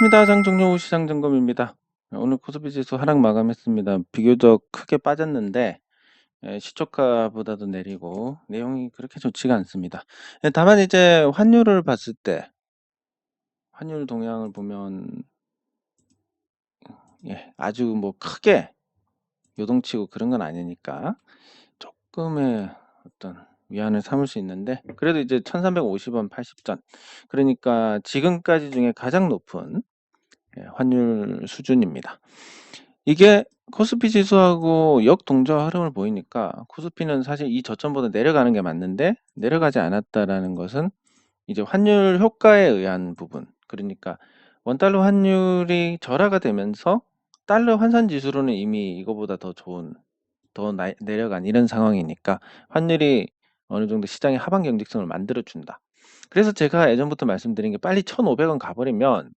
반갑습니다. 장종료 후 시장 점검입니다. 오늘 코스피 지수 하락 마감했습니다. 비교적 크게 빠졌는데 시초가보다도 내리고 내용이 그렇게 좋지가 않습니다. 다만 이제 환율을 봤을 때 환율 동향을 보면 아주 뭐 크게 요동치고 그런 건 아니니까 조금의 어떤 위안을 삼을 수 있는데, 그래도 이제 1350원 80전, 그러니까 지금까지 중에 가장 높은 환율 수준입니다. 이게 코스피 지수하고 역동적 흐름을 보이니까 코스피는 사실 이 저점보다 내려가는 게 맞는데 내려가지 않았다라는 것은 이제 환율 효과에 의한 부분, 그러니까 원달러 환율이 절하가 되면서 달러 환산 지수로는 이미 이거보다 더 좋은, 내려간 이런 상황이니까 환율이 어느 정도 시장의 하방 경직성을 만들어 준다. 그래서 제가 예전부터 말씀드린 게, 빨리 1,500원 가버리면,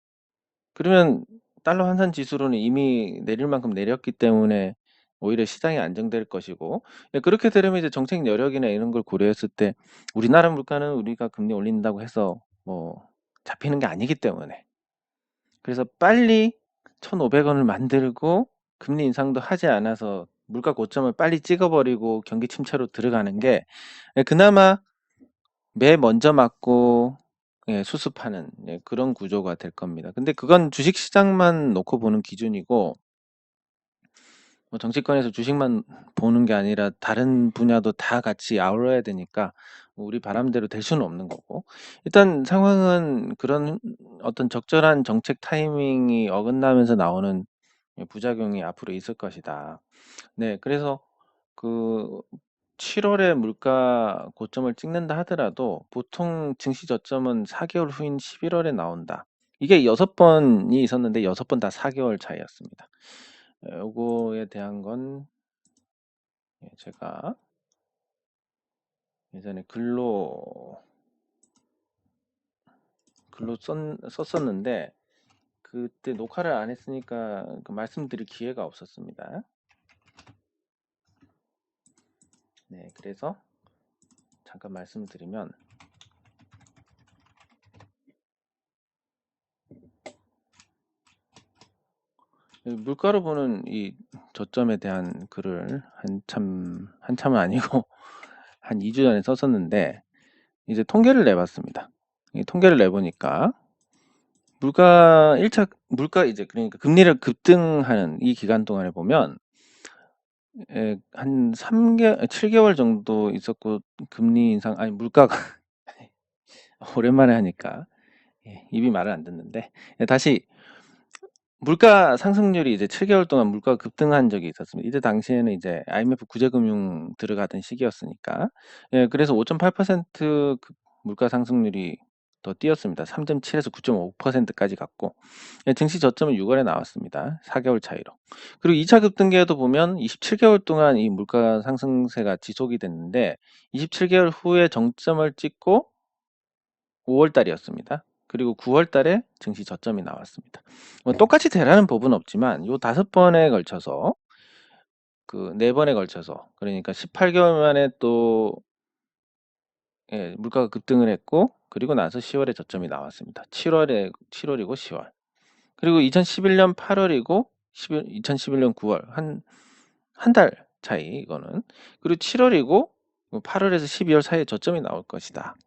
그러면 달러 환산 지수로는 이미 내릴 만큼 내렸기 때문에 오히려 시장이 안정될 것이고, 그렇게 되려면 이제 정책 여력이나 이런 걸 고려했을 때 우리나라 물가는 우리가 금리 올린다고 해서 뭐 잡히는 게 아니기 때문에, 그래서 빨리 1,500원을 만들고 금리 인상도 하지 않아서 물가 고점을 빨리 찍어버리고 경기 침체로 들어가는 게 그나마 매 먼저 맞고 수습하는 그런 구조가 될 겁니다. 근데 그건 주식시장만 놓고 보는 기준이고, 뭐 정치권에서 주식만 보는 게 아니라 다른 분야도 다 같이 아우러야 되니까 우리 바람대로 될 수는 없는 거고, 일단 상황은 그런 어떤 적절한 정책 타이밍이 어긋나면서 나오는 부작용이 앞으로 있을 것이다. 네, 그래서 그 7월에 물가 고점을 찍는다 하더라도 보통 증시 저점은 4개월 후인 11월에 나온다. 이게 6번이 있었는데 6번 다 4개월 차이였습니다. 요거에 대한 건 제가 예전에 글로 썼었는데 그때 녹화를 안 했으니까 말씀드릴 기회가 없었습니다. 네, 그래서 잠깐 말씀드리면, 물가로 보는 이 저점에 대한 글을 한참은 아니고 한 2주 전에 썼었는데, 이제 통계를 내봤습니다. 이 통계를 내보니까 물가 이제, 그러니까 금리를 급등하는 이 기간 동안에 보면 한 7개월 정도 있었고, 금리 인상, 아니 물가가 오랜만에 하니까 입이 말을 안 듣는데, 다시 물가 상승률이 이제 7개월 동안 물가가 급등한 적이 있었습니다. 이때 당시에는 이제 IMF 구제금융 들어가던 시기였으니까. 그래서 5.8% 물가 상승률이 더 뛰었습니다. 3.7에서 9.5%까지 갔고, 증시 저점은 6월에 나왔습니다. 4개월 차이로. 그리고 2차 급등기에도 보면 27개월 동안 이 물가 상승세가 지속이 됐는데, 27개월 후에 정점을 찍고 5월 달이었습니다. 그리고 9월 달에 증시 저점이 나왔습니다. 똑같이 되라는 법은 없지만 요 5번에 걸쳐서, 그 4번에 걸쳐서, 그러니까 18개월 만에 또 물가가 급등을 했고, 그리고 나서 10월에 저점이 나왔습니다. 7월이고 10월. 그리고 2011년 8월이고 2011년 9월, 한 달 차이 이거는. 그리고 7월이고 8월에서 12월 사이에 저점이 나올 것이다.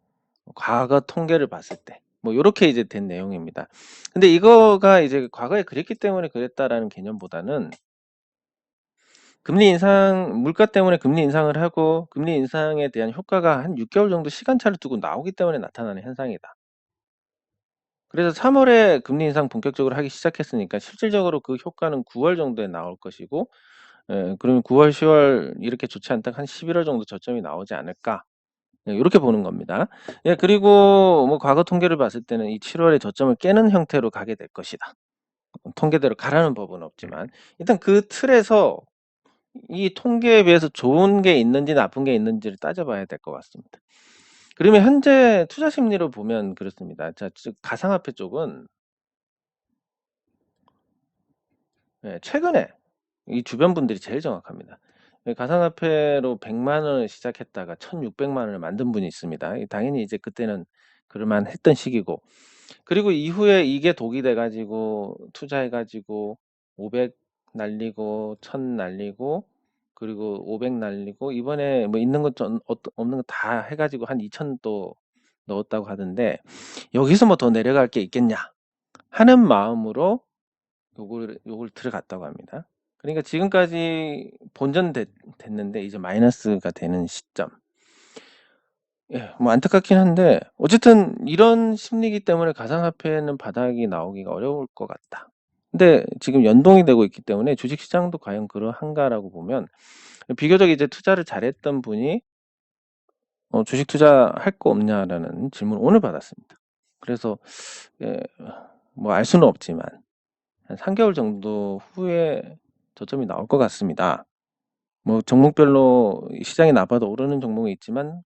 과거 통계를 봤을 때 뭐 요렇게 이제 된 내용입니다. 근데 이거가 이제 과거에 그랬기 때문에 그랬다라는 개념보다는, 금리 인상, 물가 때문에 금리 인상을 하고 금리 인상에 대한 효과가 한 6개월 정도 시간차를 두고 나오기 때문에 나타나는 현상이다. 그래서 3월에 금리 인상 본격적으로 하기 시작했으니까 실질적으로 그 효과는 9월 정도에 나올 것이고, 그러면 9월, 10월 이렇게 좋지 않다 한 11월 정도 저점이 나오지 않을까, 요렇게 보는 겁니다. 그리고 뭐 과거 통계를 봤을 때는 이 7월에 저점을 깨는 형태로 가게 될 것이다. 통계대로 가라는 법은 없지만 일단 그 틀에서 이 통계에 비해서 좋은 게 있는지 나쁜 게 있는지를 따져봐야 될 것 같습니다. 그러면 현재 투자 심리로 보면 그렇습니다. 자, 즉 가상화폐 쪽은 최근에 이 주변 분들이 제일 정확합니다. 가상화폐로 100만 원을 시작했다가 1,600만 원을 만든 분이 있습니다. 당연히 이제 그때는 그럴만 했던 시기고, 그리고 이후에 이게 독이 돼 가지고 투자해 가지고 500 날리고 1000 날리고 그리고 500 날리고 이번에 뭐 있는 것 좀 없는 거 다 해 가지고 한 2000 또 넣었다고 하던데 '여기서 뭐 더 내려갈 게 있겠냐.' 하는 마음으로 요걸 들어갔다고 합니다. 그러니까 지금까지 됐는데 이제 마이너스가 되는 시점. 예. 뭐 안타깝긴 한데 어쨌든 이런 심리이기 때문에 가상화폐는 바닥이 나오기가 어려울 것 같다. 근데 지금 연동이 되고 있기 때문에 주식시장도 과연 그러한가라고 보면 비교적 이제 투자를 잘했던 분이 "주식 투자할 거 없냐?"라는 질문을 오늘 받았습니다. 그래서 예 뭐 알 수는 없지만 한 3 개월 정도 후에 저점이 나올 것 같습니다. 뭐 종목별로 시장이 나빠도 오르는 종목이 있지만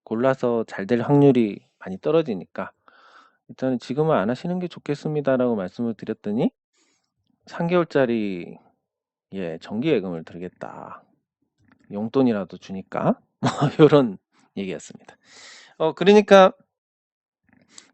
골라서 잘 될 확률이 많이 떨어지니까 일단은 "지금은 안 하시는 게 좋겠습니다."라고 말씀을 드렸더니 3 개월짜리 예 정기예금을 들겠다. 용돈이라도 주니까 뭐 요런 얘기였습니다. 그러니까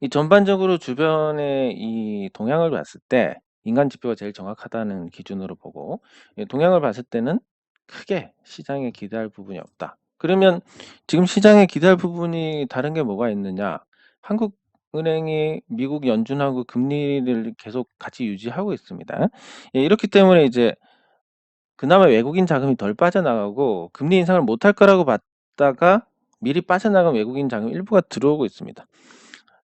이 전반적으로 주변의 이 동향을 봤을 때 인간 지표가 제일 정확하다는 기준으로 보고 동향을 봤을 때는 크게 시장에 기대할 부분이 없다. 그러면 지금 시장에 기대할 부분이 다른 게 뭐가 있느냐? 한국은행이 미국 연준하고 금리를 계속 같이 유지하고 있습니다. 예, 이렇기 때문에 이제 그나마 외국인 자금이 덜 빠져나가고 금리 인상을 못할 거라고 봤다가 미리 빠져나간 외국인 자금 일부가 들어오고 있습니다.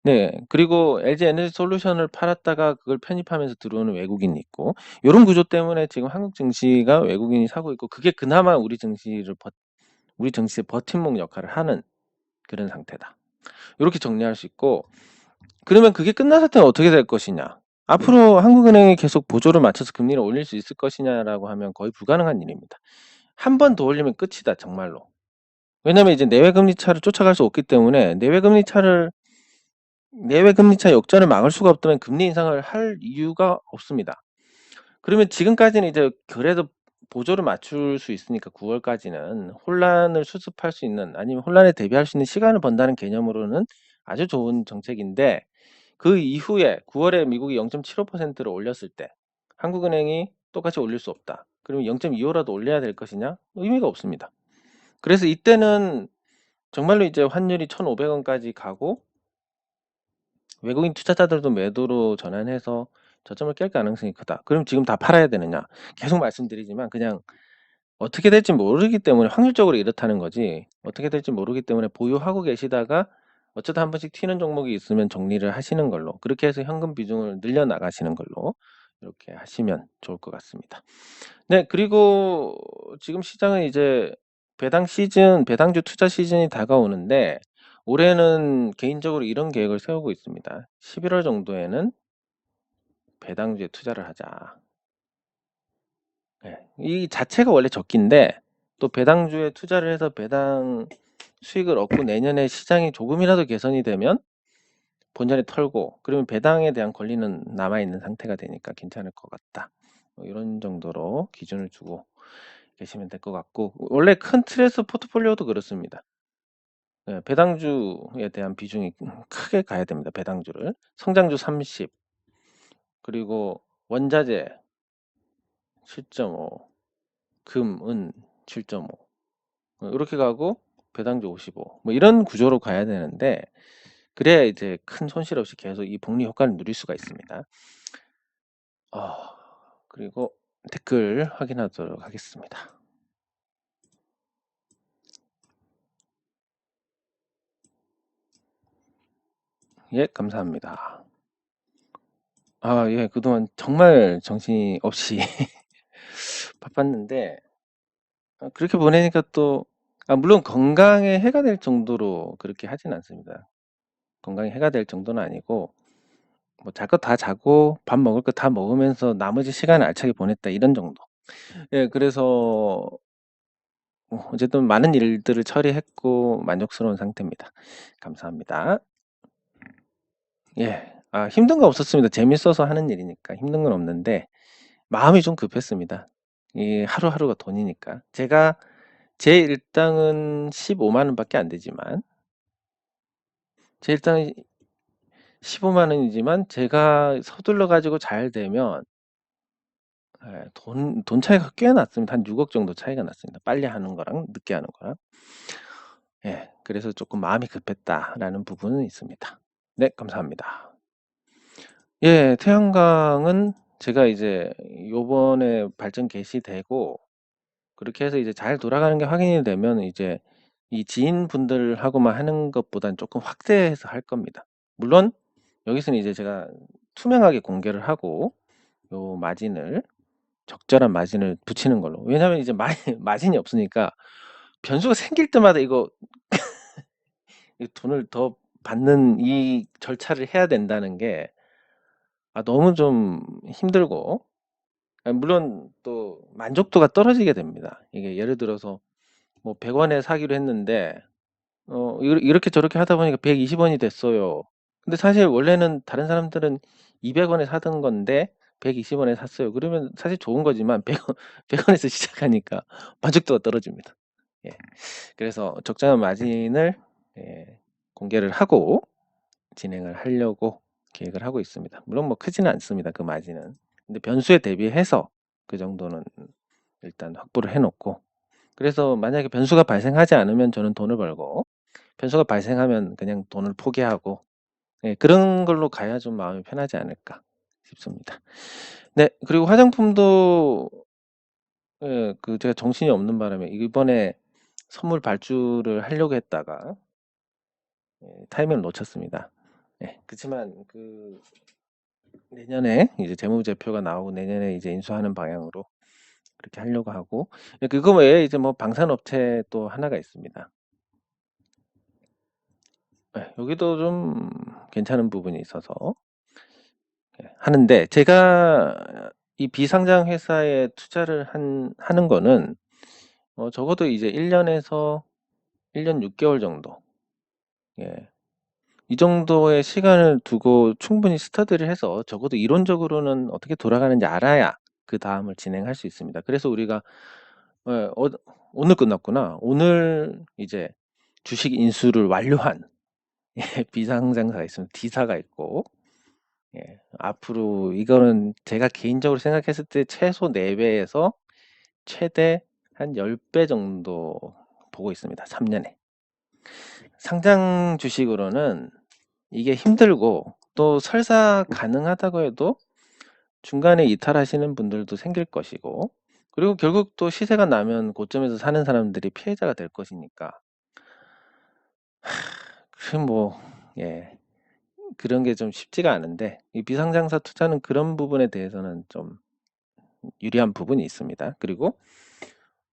네. 그리고 LG 에너지 솔루션을 팔았다가 그걸 편입하면서 들어오는 외국인이 있고 요런 구조 때문에 지금 한국 증시가 외국인이 사고 있고 그게 그나마 우리 증시의 버팀목 역할을 하는 그런 상태다. 요렇게 정리할 수 있고 그러면 그게 끝났을 때는 어떻게 될 것이냐. 앞으로 한국은행이 계속 보조를 맞춰서 금리를 올릴 수 있을 것이냐라고 하면 거의 불가능한 일입니다. 한 번 더 올리면 끝이다 정말로. 왜냐면 이제 내외 금리 차를 쫓아갈 수 없기 때문에 내외 금리 차 역전을 막을 수가 없다면 금리 인상을 할 이유가 없습니다. 그러면 지금까지는 이제 그래도 보조를 맞출 수 있으니까 9 월까지는 혼란을 수습할 수 있는 아니면 혼란에 대비할 수 있는 시간을 번다는 개념으로는 아주 좋은 정책인데 그 이후에 9 월에 미국이 0.75%를 올렸을 때 한국은행이 똑같이 올릴 수 없다. 그러면 0.25라도 올려야 될 것이냐? 의미가 없습니다. 그래서 이때는 정말로 이제 환율이 1,500 원까지 가고 외국인 투자자들도 매도로 전환해서 저점을 깰 가능성이 크다. 그럼 지금 다 팔아야 되느냐? 계속 말씀드리지만 그냥 어떻게 될지 모르기 때문에 확률적으로 이렇다는 거지 어떻게 될지 모르기 때문에 보유하고 계시다가 어쩌다 한 번씩 튀는 종목이 있으면 정리를 하시는 걸로 그렇게 해서 현금 비중을 늘려 나가시는 걸로 이렇게 하시면 좋을 것 같습니다. 네. 그리고 지금 시장은 이제 배당주 투자 시즌이 다가오는데 올해는 개인적으로 이런 계획을 세우고 있습니다. 11월 정도에는 배당주에 투자를 하자. 예. 이 자체가 원래 적기인데 또 배당주에 투자를 해서 배당 수익을 얻고 내년에 시장이 조금이라도 개선이 되면 본전에 털고 그러면 배당에 대한 권리는 남아 있는 상태가 되니까 괜찮을 것 같다. 뭐 이런 정도로 기준을 두고 계시면 될 것 같고 원래 큰 틀에서 포트폴리오도 그렇습니다. 예, 배당주에 대한 비중이 크게 가야 됩니다. 배당주를. 성장주 30 그리고 원자재 7.5 금, 은 7.5 이렇게 가고 배당주 55 뭐 이런 구조로 가야 되는데 그래야 이제 큰 손실 없이 계속 이 복리 효과를 누릴 수가 있습니다. 그리고 댓글 확인하도록 하겠습니다. 예, 감사합니다. 예, 그동안 정말 정신이 없이 바빴는데 그렇게 보내니까 또 물론 건강에 해가 될 정도로 그렇게 하진 않습니다. 건강에 해가 될 정도는 아니고 뭐 잘 거 다 자고 밥 먹을 거 다 먹으면서 나머지 시간을 알차게 보냈다 이런 정도. 예, 그래서 어쨌든 많은 일들을 처리했고 만족스러운 상태입니다. 감사합니다. 예. 힘든 거 없었습니다. 재밌어서 하는 일이니까 힘든 건 없는데 마음이 좀 급했습니다. 이 하루하루가 돈이니까. 제 일당은 15만 원밖에 안 되지만 제 일당은 15만 원이지만 제가 서둘러 가지고 잘 되면 돈 차이가 꽤 났습니다. 한 6억 정도 차이가 났습니다. 빨리 하는 거랑 늦게 하는 거랑. 예, 그래서 조금 마음이 급했다라는 부분은 있습니다. 네, 감사합니다. 예, 태양광은 제가 이제 요번에 발전 개시되고 그렇게 해서 이제 잘 돌아가는 게 확인이 되면 이제 이 지인분들하고만 하는 것보단 조금 확대해서 할 겁니다. 물론 여기서는 이제 제가 투명하게 공개를 하고 요 마진을 적절한 마진을 붙이는 걸로. 왜냐면 이제 마진이 없으니까 변수가 생길 때마다 이거 이 돈을 더 받는 이 절차를 해야 된다는 게 너무 좀 힘들고 물론 또 만족도가 떨어지게 됩니다. 이게 예를 들어서 뭐 100원에 사기로 했는데 이렇게 저렇게 하다 보니까 120원이 됐어요. 근데 사실 원래는 다른 사람들은 200원에 사던 건데 120원에 샀어요. 그러면 사실 좋은 거지만 100원에서 시작하니까 만족도가 떨어집니다. 예. 그래서 적정한 마진을 공개를 하고 진행을 하려고 계획을 하고 있습니다. 물론 뭐 크지는 않습니다. 그 마진은. 근데 변수에 대비해서 그 정도는 일단 확보를 해놓고 그래서 만약에 변수가 발생하지 않으면 저는 돈을 벌고 변수가 발생하면 그냥 돈을 포기하고 그런 걸로 가야 좀 마음이 편하지 않을까 싶습니다. 네, 그리고 화장품도 그 제가 정신이 없는 바람에 이번에 선물 발주를 하려고 했다가 타이밍을 놓쳤습니다. 그렇지만 그 내년에 이제 재무제표가 나오고 내년에 이제 인수하는 방향으로 그렇게 하려고 하고 그거 외에 이제 뭐 방산업체 또 하나가 있습니다. 여기도 좀 괜찮은 부분이 있어서 하는데 제가 이 비상장 회사에 투자를 하는 거는 적어도 이제 1년에서 1년 6개월 정도 이 정도의 시간을 두고 충분히 스터디를 해서 적어도 이론적으로는 어떻게 돌아가는지 알아야 그 다음을 진행할 수 있습니다. 그래서 우리가 오늘 끝났구나. 오늘 이제 주식 인수를 완료한 비상장사가 있으면 D사가 있고 앞으로 이거는 제가 개인적으로 생각했을 때 최소 4배에서 최대 한 10배 정도 보고 있습니다. 3년에. 상장 주식으로는 이게 힘들고 또 설사 가능하다고 해도 중간에 이탈하시는 분들도 생길 것이고 그리고 결국 또 시세가 나면 고점에서 사는 사람들이 피해자가 될 것이니까 그런 게 좀 쉽지가 않은데 이 비상장사 투자는 그런 부분에 대해서는 좀 유리한 부분이 있습니다. 그리고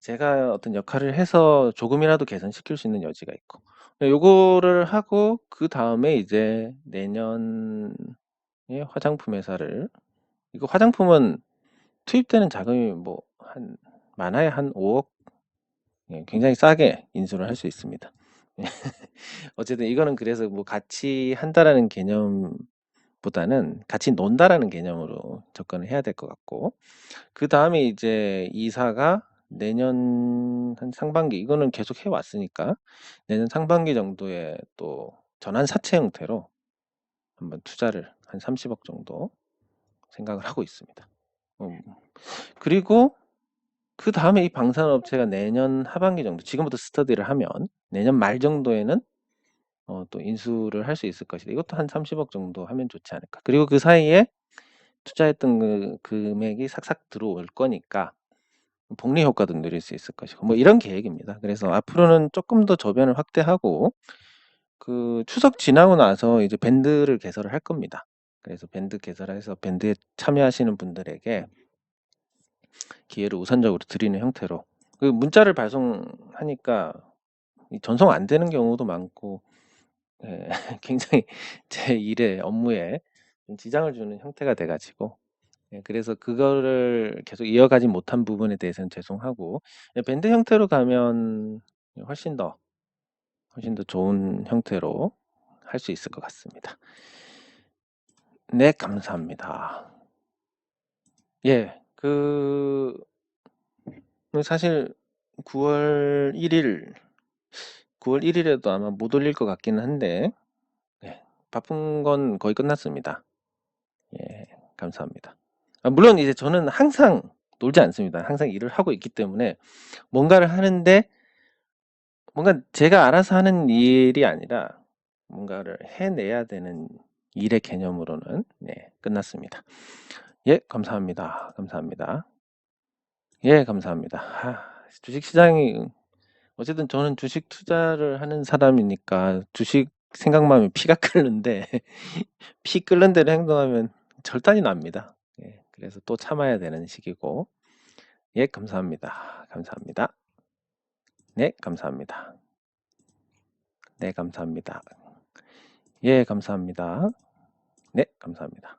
제가 어떤 역할을 해서 조금이라도 개선시킬 수 있는 여지가 있고 요거를 하고 그 다음에 이제 내년에 화장품 회사를 이거 화장품은 투입되는 자금이 뭐 많아야 한 5억 굉장히 싸게 인수를 할 수 있습니다. 어쨌든 이거는 그래서 뭐 같이 한다라는 개념보다는 같이 논다라는 개념으로 접근을 해야 될 것 같고 그 다음에 이제 이사가 내년 한 상반기 이거는 계속 해왔으니까 내년 상반기 정도에 또 전환 사채 형태로 한번 투자를 한 30억 정도 생각을 하고 있습니다. 그리고 그 다음에 이 방산업체가 내년 하반기 정도 지금부터 스터디를 하면 내년 말 정도에는 또 인수를 할 수 있을 것이다. 이것도 한 30억 정도 하면 좋지 않을까. 그리고 그 사이에 투자했던 그 금액이 삭삭 들어올 거니까 복리 효과도 누릴 수 있을 것이고 뭐 이런 계획입니다. 그래서 앞으로는 조금 더 저변을 확대하고 그 추석 지나고 나서 이제 밴드를 개설을 할 겁니다. 그래서 밴드 개설해서 밴드에 참여하시는 분들에게 기회를 우선적으로 드리는 형태로 그 문자를 발송하니까 전송 안 되는 경우도 많고 굉장히 제 일에 업무에 좀 지장을 주는 형태가 돼가지고 그래서 그거를 계속 이어가지 못한 부분에 대해서는 죄송하고 밴드 형태로 가면 훨씬 더 좋은 형태로 할 수 있을 것 같습니다. 네, 감사합니다. 사실 9월 1일 9월 1일에도 아마 못 올릴 것 같기는 한데 바쁜 건 거의 끝났습니다. 예, 감사합니다. 물론 이제 저는 항상 놀지 않습니다. 항상 일을 하고 있기 때문에 뭔가를 하는데 뭔가 제가 알아서 하는 일이 아니라 뭔가를 해내야 되는 일의 개념으로는 네, 끝났습니다. 예, 감사합니다. 감사합니다. 예, 감사합니다. 주식시장이 어쨌든 저는 주식 투자를 하는 사람이니까 주식 생각만 하면 피가 끓는데 피 끓는 대로 행동하면 절단이 납니다. 예, 그래서 또 참아야 되는 시기고 예, 감사합니다. 감사합니다. 네, 감사합니다. 네, 감사합니다. 예, 감사합니다. 네, 감사합니다.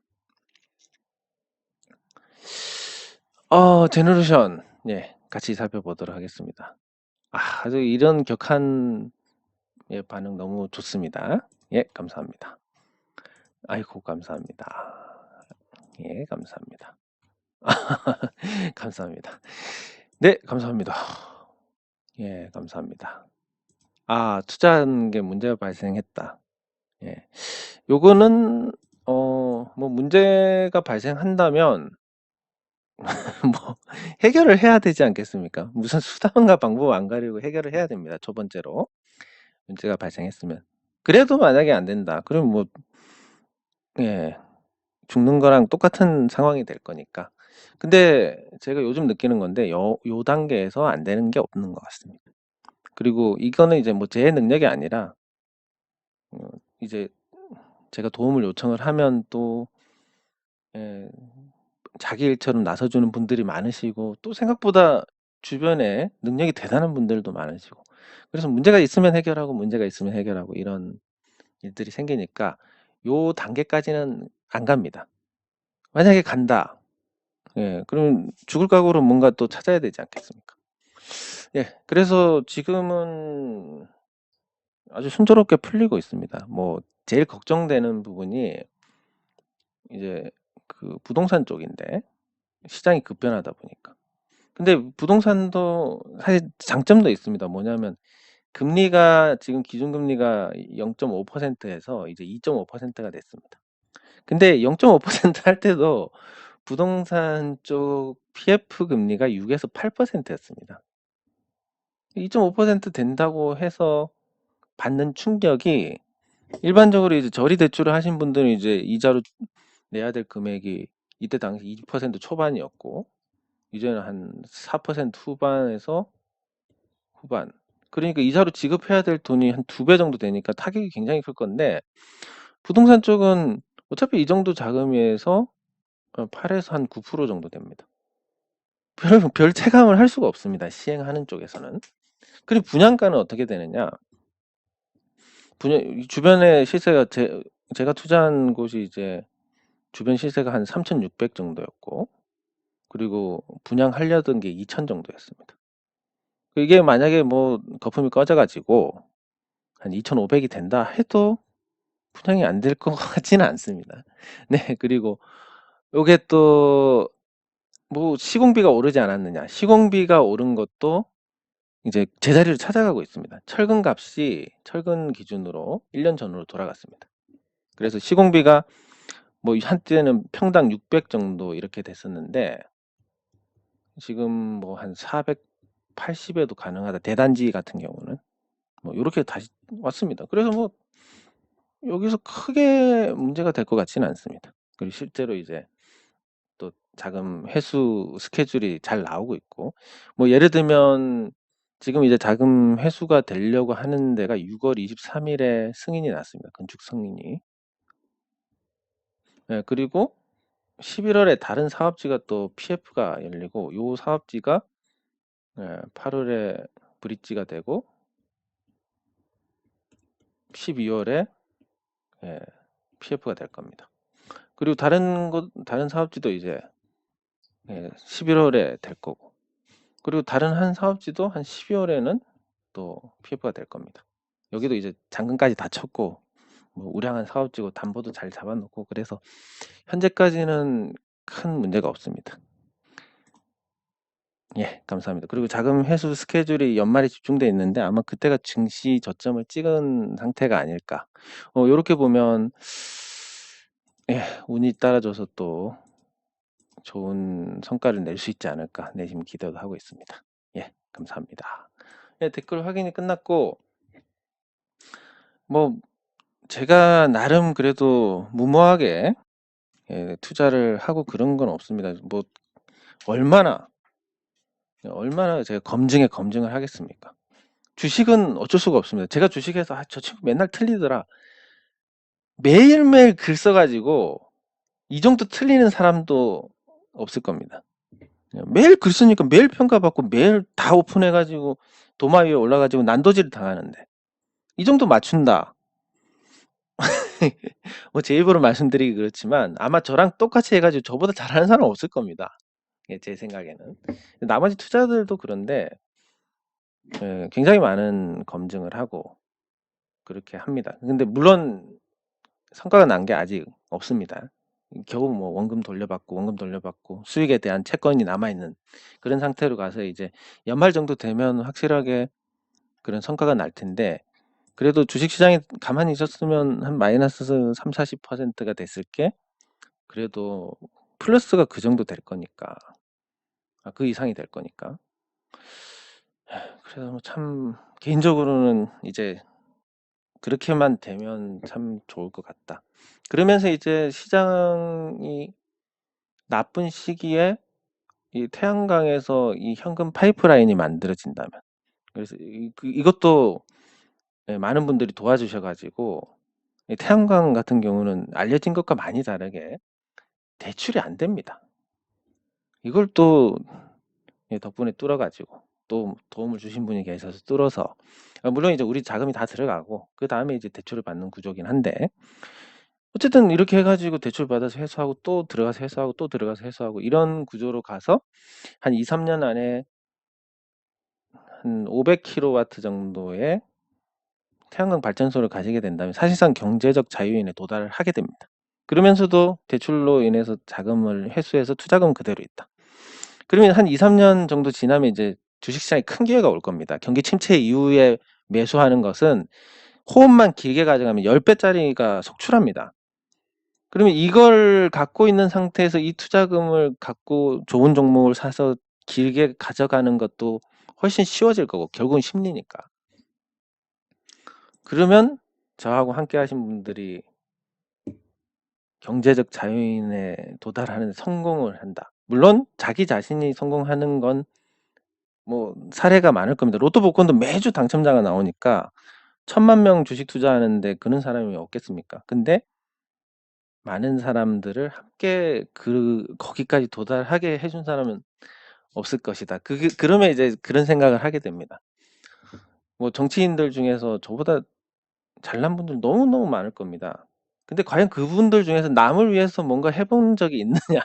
제너레이션 예, 같이 살펴보도록 하겠습니다. 아주 이런 격한 예, 반응 너무 좋습니다. 예, 감사합니다. 아이고, 감사합니다. 예, 감사합니다. 감사합니다. 네, 감사합니다. 예, 감사합니다. 투자한 게 문제가 발생했다. 예. 요거는 뭐 문제가 발생한다면 뭐 해결을 해야 되지 않겠습니까? 무슨 수단과 방법 안 가리고 해결을 해야 됩니다. 첫 번째로. 문제가 발생했으면. 그래도 만약에 안 된다. 그럼 뭐 예. 죽는 거랑 똑같은 상황이 될 거니까. 근데 제가 요즘 느끼는 건데 요 단계에서 안 되는 게 없는 것 같습니다. 그리고 이거는 이제 뭐 제 능력이 아니라 이제 제가 도움을 요청을 하면 또 예, 자기 일처럼 나서주는 분들이 많으시고 또 생각보다 주변에 능력이 대단한 분들도 많으시고 그래서 문제가 있으면 해결하고 문제가 있으면 해결하고 이런 일들이 생기니까 요 단계까지는 안 갑니다. 만약에 간다. 예, 그럼 죽을 각오로 뭔가 또 찾아야 되지 않겠습니까? 예, 그래서 지금은 아주 순조롭게 풀리고 있습니다. 뭐 제일 걱정되는 부분이 이제 그 부동산 쪽인데 시장이 급변하다 보니까. 근데 부동산도 사실 장점도 있습니다. 뭐냐면 금리가 지금 기준금리가 0.5%에서 이제 2.5%가 됐습니다. 근데 0.5%할 때도 부동산 쪽 PF 금리가 6에서 8%였습니다. 2.5% 된다고 해서 받는 충격이 일반적으로 이제 저리 대출을 하신 분들은 이제 이자로 내야 될 금액이 이때 당시 2% 초반이었고 이제는 한 4% 후반에서 후반. 그러니까 이자로 지급해야 될 돈이 한 2배 정도 되니까 타격이 굉장히 클 건데 부동산 쪽은 어차피 이 정도 자금에서 8에서 한 9% 정도 됩니다. 별 체감을 할 수가 없습니다. 시행하는 쪽에서는. 그리고 분양가는 어떻게 되느냐? 주변에 시세가 제가 투자한 곳이 이제 주변 시세가 한 3,600 정도였고 그리고 분양하려던 게 2,000 정도였습니다. 이게 만약에 뭐 거품이 꺼져가지고 한 2,500이 된다 해도 분양이 안 될 것 같지는 않습니다. 네, 그리고 요게 또 뭐 시공비가 오르지 않았느냐? 시공비가 오른 것도 이제 제자리를 찾아가고 있습니다. 철근 값이 철근 기준으로 1년 전으로 돌아갔습니다. 그래서 시공비가 뭐 한때는 평당 600 정도 이렇게 됐었는데 지금 뭐 한 480에도 가능하다. 대단지 같은 경우는 뭐 이렇게 다시 왔습니다. 그래서 뭐 여기서 크게 문제가 될 것 같지는 않습니다. 그리고 실제로 이제 또 자금 회수 스케줄이 잘 나오고 있고 뭐 예를 들면 지금 이제 자금 회수가 되려고 하는 데가 6월 23일에 승인이 났습니다. 건축 승인이. 예, 그리고 11월에 다른 사업지가 또 PF가 열리고 요 사업지가 8월에 브릿지가 되고 12월에 PF가 될 겁니다. 그리고 다른 사업지도 이제 11월에 될 거고 그리고 다른 한 사업지도 한 12월에는 또 PF가 될 겁니다. 여기도 이제 잔금까지 다 쳤고 뭐 우량한 사업지고 담보도 잘 잡아놓고 그래서 현재까지는 큰 문제가 없습니다. 예, 감사합니다. 그리고 자금 회수 스케줄이 연말에 집중돼 있는데 아마 그때가 증시 저점을 찍은 상태가 아닐까. 요렇게 보면 예, 운이 따라줘서 또 좋은 성과를 낼 수 있지 않을까 내심 기대도 하고 있습니다. 예, 감사합니다. 예, 댓글 확인이 끝났고 뭐 제가 나름 그래도 무모하게 예, 투자를 하고 그런 건 없습니다. 뭐 얼마나 제가 검증을 하겠습니까? 주식은 어쩔 수가 없습니다. 제가 주식에서 저 친구 맨날 틀리더라. 매일매일 글 써가지고 이 정도 틀리는 사람도 없을 겁니다. 매일 글 쓰니까 매일 평가받고 매일 다 오픈해가지고 도마 위에 올라가지고 난도질을 당하는데 이 정도 맞춘다. 뭐 제 입으로 말씀드리기 그렇지만 아마 저랑 똑같이 해가지고 저보다 잘하는 사람 없을 겁니다. 예, 제 생각에는. 나머지 투자들도 그런데 예, 굉장히 많은 검증을 하고 그렇게 합니다. 근데 물론 성과가 난 게 아직 없습니다. 겨우 뭐 원금 돌려받고 수익에 대한 채권이 남아있는 그런 상태로 가서 이제 연말 정도 되면 확실하게 그런 성과가 날 텐데 그래도 주식시장에 가만히 있었으면 한 마이너스 3, 40%가 됐을 게 그래도 플러스가 그 정도 될 거니까 그 이상이 될 거니까 그래서 참 개인적으로는 이제 그렇게만 되면 참 좋을 것 같다. 그러면서 이제 시장이 나쁜 시기에 이 태양광에서 이 현금 파이프라인이 만들어진다면 그래서 이것도 예, 많은 분들이 도와주셔가지고 이 태양광 같은 경우는 알려진 것과 많이 다르게 대출이 안 됩니다. 이걸 또 예, 덕분에 뚫어가지고 또 도움을 주신 분이 계셔서 뚫어서 물론 이제 우리 자금이 다 들어가고 그 다음에 이제 대출을 받는 구조긴 한데 어쨌든 이렇게 해가지고 대출 받아서 회수하고 또 들어가서 회수하고 또 들어가서 회수하고 이런 구조로 가서 한 2, 3년 안에 한 500kW 정도의 태양광 발전소를 가지게 된다면 사실상 경제적 자유인에 도달을 하게 됩니다. 그러면서도 대출로 인해서 자금을 회수해서 투자금 그대로 있다. 그러면 한 2, 3년 정도 지나면 이제 주식시장에 큰 기회가 올 겁니다. 경기 침체 이후에 매수하는 것은 호흡만 길게 가져가면 10배짜리가 속출합니다. 그러면 이걸 갖고 있는 상태에서 이 투자금을 갖고 좋은 종목을 사서 길게 가져가는 것도 훨씬 쉬워질 거고 결국은 심리니까. 그러면 저하고 함께 하신 분들이 경제적 자유인에 도달하는 성공을 한다. 물론 자기 자신이 성공하는 건 뭐 사례가 많을 겁니다. 로또 복권도 매주 당첨자가 나오니까 1000만 명 주식 투자하는데 그런 사람이 없겠습니까? 근데 많은 사람들을 함께 거기까지 도달하게 해준 사람은 없을 것이다. 그러면 이제 그런 생각을 하게 됩니다. 뭐 정치인들 중에서 저보다 잘난 분들 너무너무 많을 겁니다. 근데 과연 그분들 중에서 남을 위해서 뭔가 해본 적이 있느냐?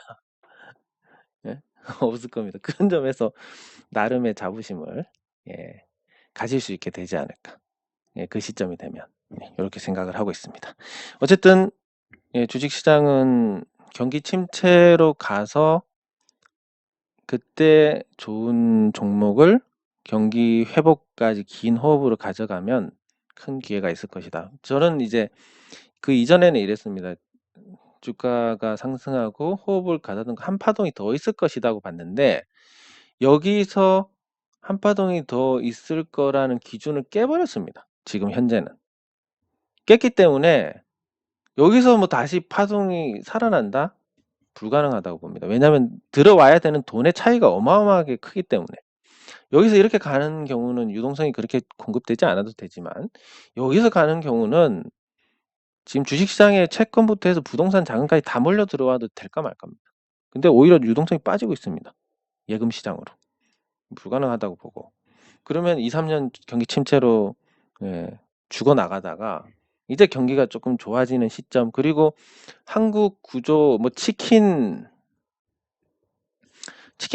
예? 없을 겁니다. 그런 점에서 나름의 자부심을 예, 가질 수 있게 되지 않을까. 예, 그 시점이 되면 이렇게 생각을 하고 있습니다. 어쨌든 예, 주식시장은 경기 침체로 가서 그때 좋은 종목을 경기 회복까지 긴 호흡으로 가져가면 큰 기회가 있을 것이다. 저는 이제 그 이전에는 이랬습니다. 주가가 상승하고 호흡을 가다듬고 한 파동이 더 있을 것이라고 봤는데 여기서 한 파동이 더 있을 거라는 기준을 깨버렸습니다. 지금 현재는. 깼기 때문에 여기서 뭐 다시 파동이 살아난다? 불가능하다고 봅니다. 왜냐하면 들어와야 되는 돈의 차이가 어마어마하게 크기 때문에 여기서 이렇게 가는 경우는 유동성이 그렇게 공급되지 않아도 되지만 여기서 가는 경우는 지금 주식시장에 채권부터 해서 부동산 자금까지 다 몰려 들어와도 될까 말까입니다. 근데 오히려 유동성이 빠지고 있습니다. 예금 시장으로. 불가능하다고 보고. 그러면 2, 3년 경기 침체로 예, 죽어나가다가 이제 경기가 조금 좋아지는 시점 그리고 한국 구조 뭐 치킨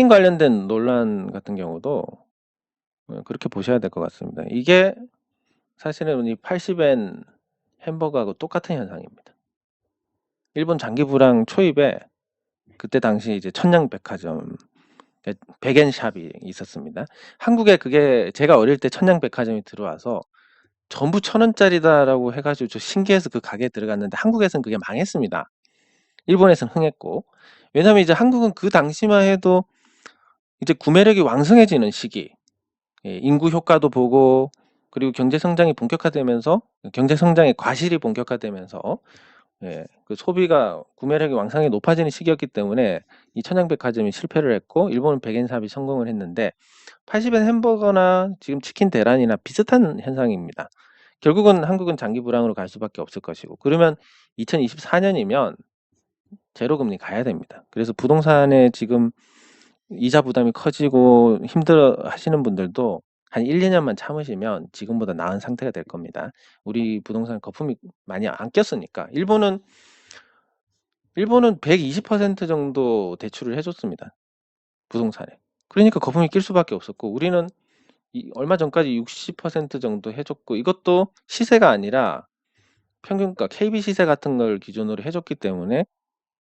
관련된 논란 같은 경우도 그렇게 보셔야 될 것 같습니다. 이게 사실은 이 80엔 햄버거하고 똑같은 현상입니다. 일본 장기 불황 초입에 그때 당시 이제 천냥백화점 백엔샵이 있었습니다. 한국에 그게 제가 어릴 때 천양백화점이 들어와서 전부 1,000원짜리다라고 해가지고 저 신기해서 그 가게에 들어갔는데 한국에서는 그게 망했습니다. 일본에서는 흥했고. 왜냐면 이제 한국은 그 당시만 해도 이제 구매력이 왕성해지는 시기, 인구 효과도 보고, 그리고 경제 성장이 본격화되면서, 경제 성장의 과실이 본격화되면서, 그 소비가 구매력이 왕성하게 높아지는 시기였기 때문에 이 천양백화점이 실패를 했고, 일본은 백엔샵이 성공을 했는데, 80엔 햄버거나 지금 치킨 대란이나 비슷한 현상입니다. 결국은 한국은 장기 불황으로 갈 수밖에 없을 것이고, 그러면 2024년이면 제로금리 가야 됩니다. 그래서 부동산에 지금 이자 부담이 커지고 힘들어 하시는 분들도 한 1, 2년만 참으시면 지금보다 나은 상태가 될 겁니다. 우리 부동산 거품이 많이 안 꼈으니까. 일본은 120% 정도 대출을 해줬습니다. 부동산에. 그러니까 거품이 낄 수밖에 없었고, 우리는 얼마 전까지 60% 정도 해줬고, 이것도 시세가 아니라 평균가 KB 시세 같은 걸 기준으로 해줬기 때문에,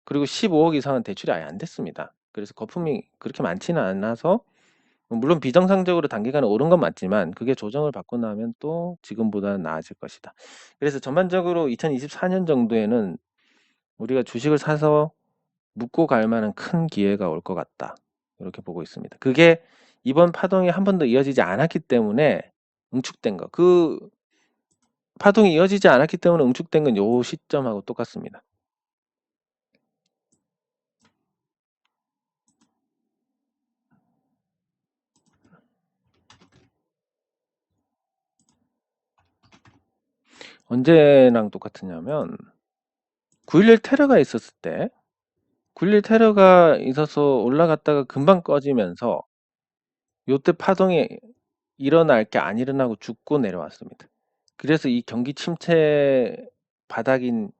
그리고 15억 이상은 대출이 아예 안 됐습니다. 그래서 거품이 그렇게 많지는 않아서, 물론 비정상적으로 단기간에 오른 건 맞지만 그게 조정을 받고 나면 또 지금보다는 나아질 것이다. 그래서 전반적으로 2024년 정도에는 우리가 주식을 사서 묵고 갈 만한 큰 기회가 올 것 같다. 이렇게 보고 있습니다. 그게 이번 파동이 한 번도 이어지지 않았기 때문에 응축된 거. 그 파동이 이어지지 않았기 때문에 응축된 건 요 시점하고 똑같습니다. 언제랑 똑같으냐면 9.11 테러가 있었을 때 9.11 테러가 있어서 올라갔다가 금방 꺼지면서 요때 파동이 일어날 게 안 일어나고 죽고 내려왔습니다. 그래서 이 경기 침체 바닥인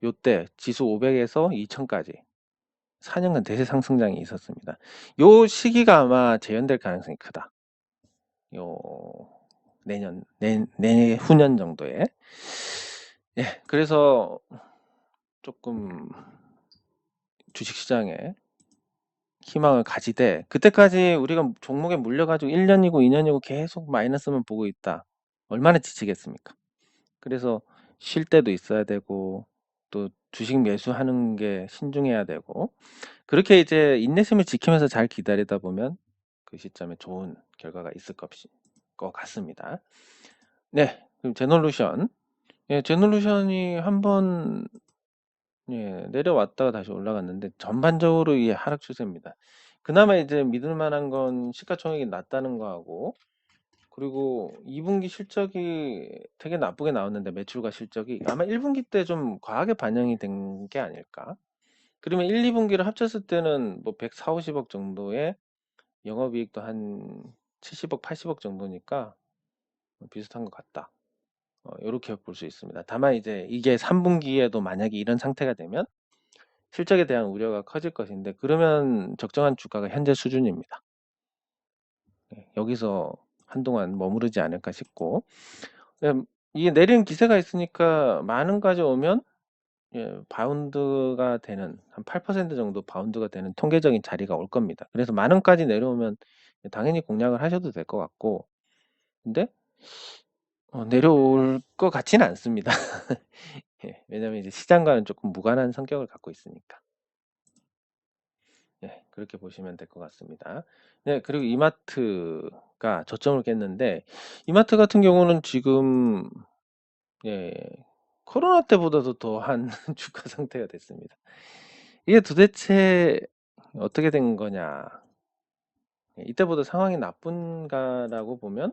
요때 지수 500에서 2000까지 4년간 대세 상승장이 있었습니다. 요 시기가 아마 재현될 가능성이 크다. 요 내후년 정도에. 예, 그래서 조금 주식시장에 희망을 가지되, 그때까지 우리가 종목에 물려가지고 1년이고 2년이고 계속 마이너스만 보고 있다. 얼마나 지치겠습니까? 그래서 쉴 때도 있어야 되고, 또 주식 매수하는 게 신중해야 되고, 그렇게 이제 인내심을 지키면서 잘 기다리다 보면 그 시점에 좋은 결과가 있을 것 같습니다. 네, 그럼 제놀루션. 예, 제놀루션이 한번 내려왔다가 다시 올라갔는데 전반적으로 이 하락 추세입니다. 그나마 이제 믿을 만한 건 시가총액이 낮다는 거하고, 그리고 2분기 실적이 되게 나쁘게 나왔는데 매출과 실적이 아마 1분기 때 좀 과하게 반영이 된 게 아닐까. 그러면 1, 2분기를 합쳤을 때는 뭐 140, 50억 정도의 영업이익도 한 70억, 80억 정도니까 비슷한 것 같다. 이렇게 볼 수 있습니다. 다만 이제 이게 3분기에도 만약에 이런 상태가 되면 실적에 대한 우려가 커질 것인데, 그러면 적정한 주가가 현재 수준입니다. 여기서 한동안 머무르지 않을까 싶고, 이게 내리는 기세가 있으니까 만원까지 오면 바운드가 되는 한 8% 정도 바운드가 되는 통계적인 자리가 올 겁니다. 그래서 만원까지 내려오면 당연히 공략을 하셔도 될 것 같고, 근데 내려올 것 같지는 않습니다. 왜냐면 이제 시장과는 조금 무관한 성격을 갖고 있으니까. 그렇게 보시면 될 것 같습니다. 네, 그리고 이마트가 저점을 깼는데, 이마트 같은 경우는 지금 코로나 때보다도 더한 주가 상태가 됐습니다. 이게 도대체 어떻게 된 거냐? 이때보다 상황이 나쁜가라고 보면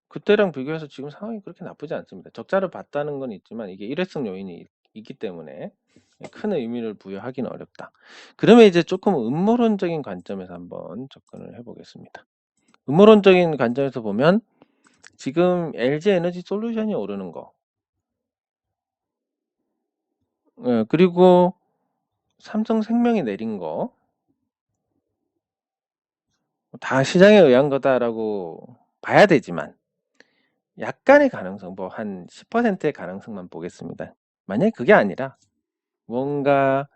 그때랑 비교해서 지금 상황이 그렇게 나쁘지 않습니다. 적자를 봤다는 건 있지만 이게 일회성 요인이 있기 때문에 큰 의미를 부여하기는 어렵다. 그러면 이제 조금 음모론적인 관점에서 한번 접근을 해보겠습니다. 음모론적인 관점에서 보면 지금 LG 에너지 솔루션이 오르는 거, 그리고 삼성생명이 내린 거, 다 시장에 의한 거다라고 봐야 되지만 약간의 가능성, 뭐 한 10%의 가능성만 보겠습니다. 만약에 그게 아니라 뭔가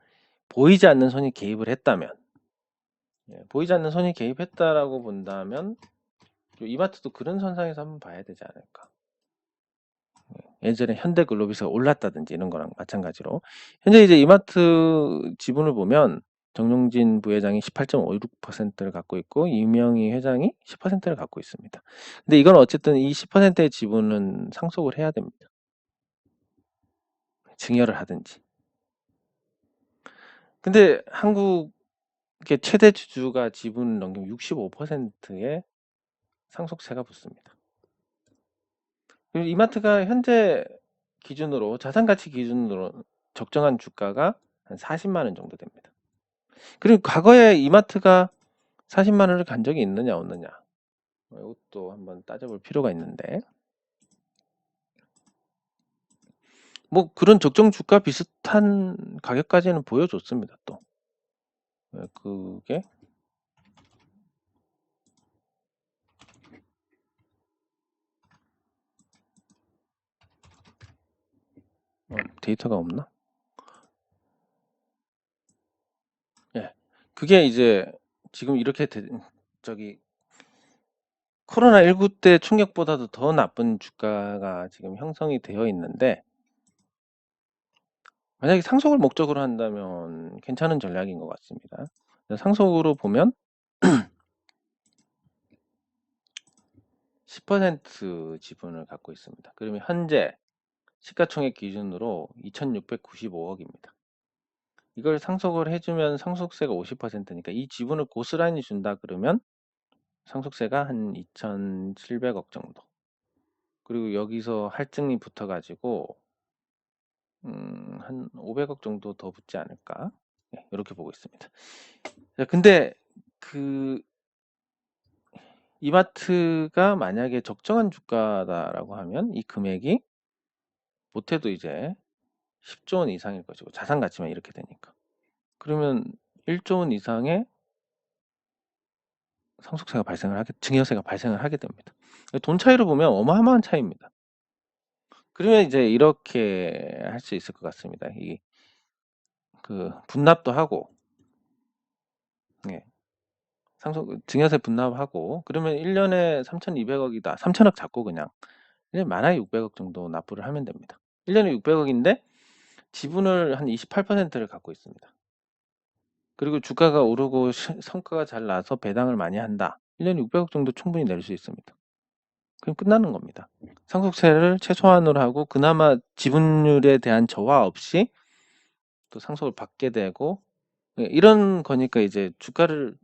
보이지 않는 손이 개입을 했다면, 보이지 않는 손이 개입했다라고 본다면 이마트도 그런 선상에서 한번 봐야 되지 않을까. 예전에 현대글로비스가 올랐다든지 이런 거랑 마찬가지로 현재 이제 이마트 지분을 보면 정용진 부회장이 18.56%를 갖고 있고 이명희 회장이 10%를 갖고 있습니다. 근데 이건 어쨌든 이 10%의 지분은 상속을 해야 됩니다. 증여를 하든지. 근데 한국의 최대 주주가 지분을 넘기면 65%의 상속세가 붙습니다. 그리고 이마트가 현재 기준으로 자산가치 기준으로 적정한 주가가 한 40만 원 정도 됩니다. 그리고 과거에 이마트가 40만 원을 간 적이 있느냐 없느냐 이것도 한번 따져볼 필요가 있는데 뭐 그런 적정 주가 비슷한 가격까지는 보여줬습니다. 또 그게 데이터가 없나? 예, 그게 이제 지금 이렇게 저기 코로나19 때 충격보다도 더 나쁜 주가가 지금 형성이 되어 있는데 만약에 상속을 목적으로 한다면 괜찮은 전략인 것 같습니다. 상속으로 보면 10% 지분을 갖고 있습니다. 그러면 현재 시가총액 기준으로 2,695억입니다. 이걸 상속을 해주면 상속세가 50%니까 이 지분을 고스란히 준다 그러면 상속세가 한 2,700억 정도. 그리고 여기서 할증이 붙어가지고 한 500억 정도 더 붙지 않을까? 네, 이렇게 보고 있습니다. 근데 그 이마트가 만약에 적정한 주가다라고 하면 이 금액이 못해도 이제 10조 원 이상일 것이고 자산 가치만 이렇게 되니까 그러면 1조 원 이상의 상속세가 증여세가 발생을 하게 됩니다. 돈 차이로 보면 어마어마한 차이입니다. 그러면 이제 이렇게 할 수 있을 것 같습니다. 그 분납도 하고, 예, 증여세 분납하고, 그러면 1년에 3,200억이다. 3,000억 잡고 그냥 많아야 600억 정도 납부를 하면 됩니다. 1년에 600억인데 지분을 한 28%를 갖고 있습니다. 그리고 주가가 오르고 성과가 잘 나서 배당을 많이 한다. 1년에 600억 정도 충분히 낼 수 있습니다. 그럼 끝나는 겁니다. 상속세를 최소한으로 하고 그나마 지분율에 대한 저하 없이 또 상속을 받게 되고 이런 거니까 이제 주가를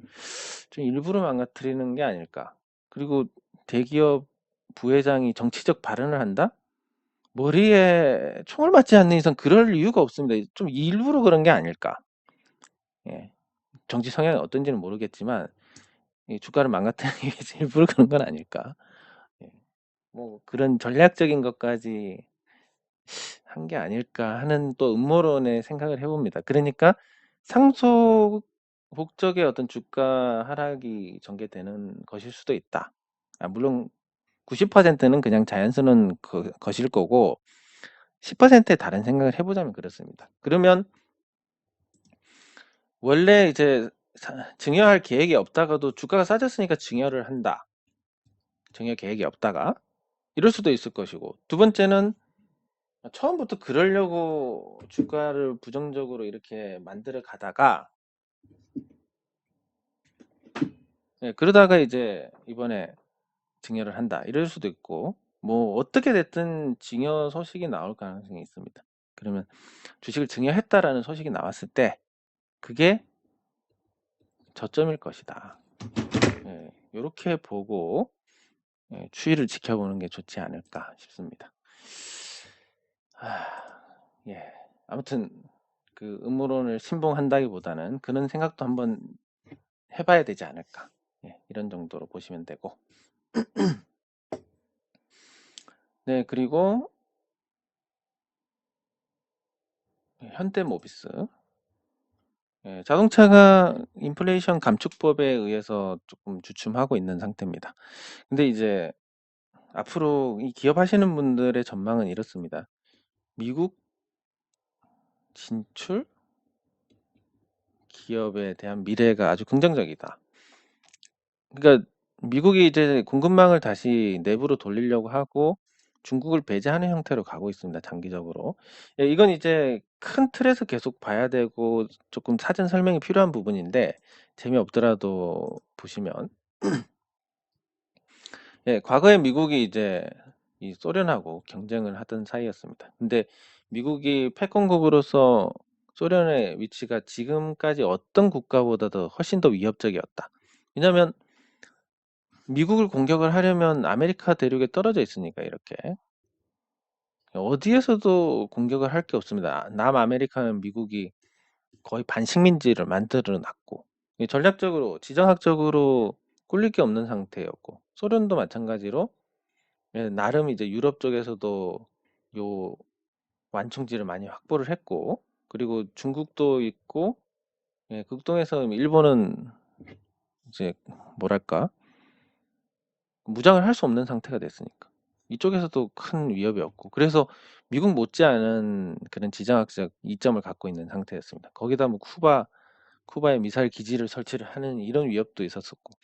좀 일부러 망가뜨리는 게 아닐까. 그리고 대기업 부회장이 정치적 발언을 한다? 머리에 총을 맞지 않는 이상 그럴 이유가 없습니다. 좀 일부러 그런 게 아닐까. 예. 정치 성향이 어떤지는 모르겠지만 주가를 망가뜨리기 위해서 일부러 그런 건 아닐까. 예. 뭐 그런 전략적인 것까지 한 게 아닐까 하는 또 음모론의 생각을 해봅니다. 그러니까 상속 목적의 어떤 주가 하락이 전개되는 것일 수도 있다. 물론 90%는 그냥 자연스러운 것일 거고 10%의 다른 생각을 해보자면 그렇습니다. 그러면 원래 이제 증여할 계획이 없다가도 주가가 싸졌으니까 증여를 한다. 증여 계획이 없다가 이럴 수도 있을 것이고 두 번째는 처음부터 그러려고 주가를 부정적으로 이렇게 만들어 가다가 그러다가 이제 이번에 증여를 한다 이럴 수도 있고 뭐 어떻게 됐든 증여 소식이 나올 가능성이 있습니다. 그러면 주식을 증여했다라는 소식이 나왔을 때 그게 저점일 것이다. 이렇게 보고 추이를 지켜보는 게 좋지 않을까 싶습니다. 예. 아무튼 그 음모론을 신봉한다기보다는 그런 생각도 한번 해봐야 되지 않을까. 이런 정도로 보시면 되고. 네, 그리고 현대모비스. 자동차가 인플레이션 감축법에 의해서 조금 주춤하고 있는 상태입니다. 근데 이제 앞으로 이 기업 하시는 분들의 전망은 이렇습니다. 미국 진출 기업에 대한 미래가 아주 긍정적이다. 그러니까 미국이 이제 공급망을 다시 내부로 돌리려고 하고 중국을 배제하는 형태로 가고 있습니다, 장기적으로. 예, 이건 이제 큰 틀에서 계속 봐야 되고 조금 사전 설명이 필요한 부분인데 재미없더라도 보시면 예, 과거에 미국이 이제 이 소련하고 경쟁을 하던 사이였습니다. 근데 미국이 패권국으로서 소련의 위치가 지금까지 어떤 국가보다도 훨씬 더 위협적이었다. 왜냐하면 미국을 공격을 하려면 아메리카 대륙에 떨어져 있으니까 이렇게 어디에서도 공격을 할 게 없습니다. 남아메리카는 미국이 거의 반식민지를 만들어 놨고 전략적으로 지정학적으로 꿀릴 게 없는 상태였고 소련도 마찬가지로 예, 나름 이제 유럽 쪽에서도 요 완충지를 많이 확보를 했고 그리고 중국도 있고 예, 극동에서 일본은 이제 뭐랄까 무장을 할 수 없는 상태가 됐으니까 이쪽에서도 큰 위협이 없고 그래서 미국 못지않은 그런 지정학적 이점을 갖고 있는 상태였습니다. 거기다 뭐 쿠바에 미사일 기지를 설치를 하는 이런 위협도 있었었고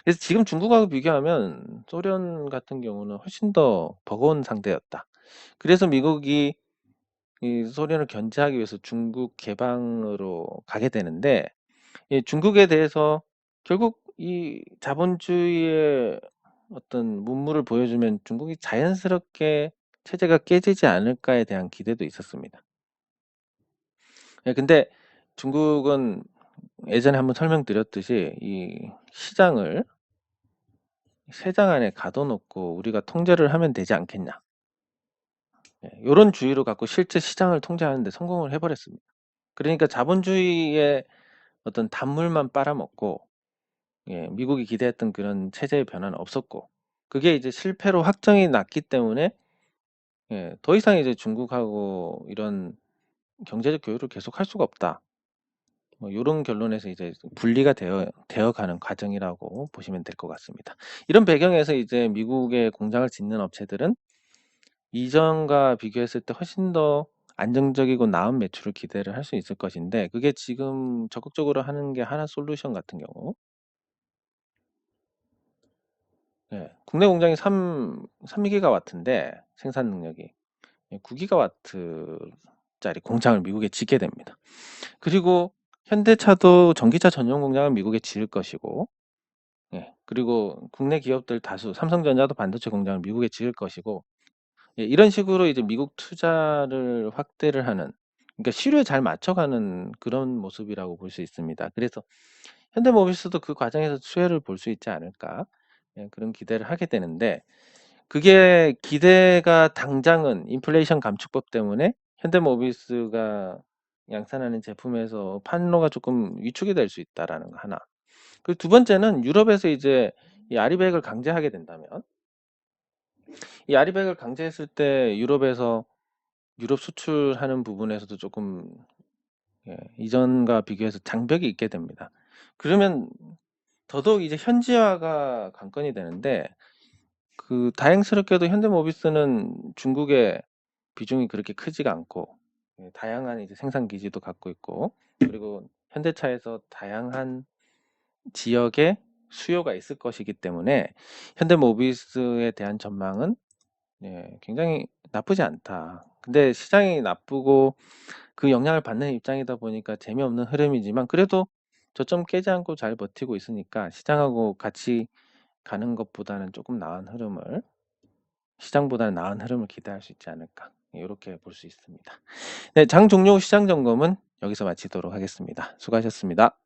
그래서 지금 중국하고 비교하면 소련 같은 경우는 훨씬 더 버거운 상태였다. 그래서 미국이 이 소련을 견제하기 위해서 중국 개방으로 가게 되는데 이 중국에 대해서 결국 이 자본주의의 어떤 문물을 보여주면 중국이 자연스럽게 체제가 깨지지 않을까에 대한 기대도 있었습니다. 예, 근데 중국은 예전에 한번 설명드렸듯이 이 시장을 세장 안에 가둬놓고 우리가 통제를 하면 되지 않겠냐. 예, 요런 주의로 갖고 실제 시장을 통제하는 데 성공을 해 버렸습니다. 그러니까 자본주의의 어떤 단물만 빨아먹고 예, 미국이 기대했던 그런 체제의 변화는 없었고 그게 이제 실패로 확정이 났기 때문에 예, 더 이상 이제 중국하고 이런 경제적 교류를 계속할 수가 없다. 뭐 요런 결론에서 이제 분리가 되어가는 과정이라고 보시면 될 것 같습니다. 이런 배경에서 이제 미국에 공장을 짓는 업체들은 이전과 비교했을 때 훨씬 더 안정적이고 나은 매출을 기대를 할 수 있을 것인데 그게 지금 적극적으로 하는 게 하나솔루션 같은 경우 예, 국내 공장이 3기가와트인데 생산 능력이 9기가와트짜리 공장을 미국에 짓게 됩니다. 그리고 현대차도 전기차 전용 공장을 미국에 지을 것이고 예, 그리고 국내 기업들 다수 삼성전자도 반도체 공장을 미국에 지을 것이고 예, 이런 식으로 이제 미국 투자를 확대를 하는 그러니까 시류에 잘 맞춰가는 그런 모습이라고 볼 수 있습니다. 그래서 현대모비스도 그 과정에서 수혜를 볼 수 있지 않을까 예, 그런 기대를 하게 되는데 그게 기대가 당장은 인플레이션 감축법 때문에 현대모비스가 양산하는 제품에서 판로가 조금 위축이 될 수 있다라는 거 하나. 그리고 두 번째는 유럽에서 이제 이 아리백을 강제하게 된다면 이 아리백을 강제했을 때 유럽에서 유럽 수출하는 부분에서도 조금 예, 이전과 비교해서 장벽이 있게 됩니다. 그러면 더더욱 이제 현지화가 관건이 되는데 그 다행스럽게도 현대모비스는 중국의 비중이 그렇게 크지가 않고 예, 다양한 이제 생산 기지도 갖고 있고 그리고 현대차에서 다양한 지역에 수요가 있을 것이기 때문에 현대모비스에 대한 전망은 예, 굉장히 나쁘지 않다. 근데 시장이 나쁘고 그 영향을 받는 입장이다 보니까 재미없는 흐름이지만 그래도 저점 깨지 않고 잘 버티고 있으니까 시장하고 같이 가는 것보다는 조금 나은 흐름을 시장보다는 나은 흐름을 기대할 수 있지 않을까 이렇게 볼 수 있습니다. 네, 장 종료 후 시장 점검은 여기서 마치도록 하겠습니다. 수고하셨습니다.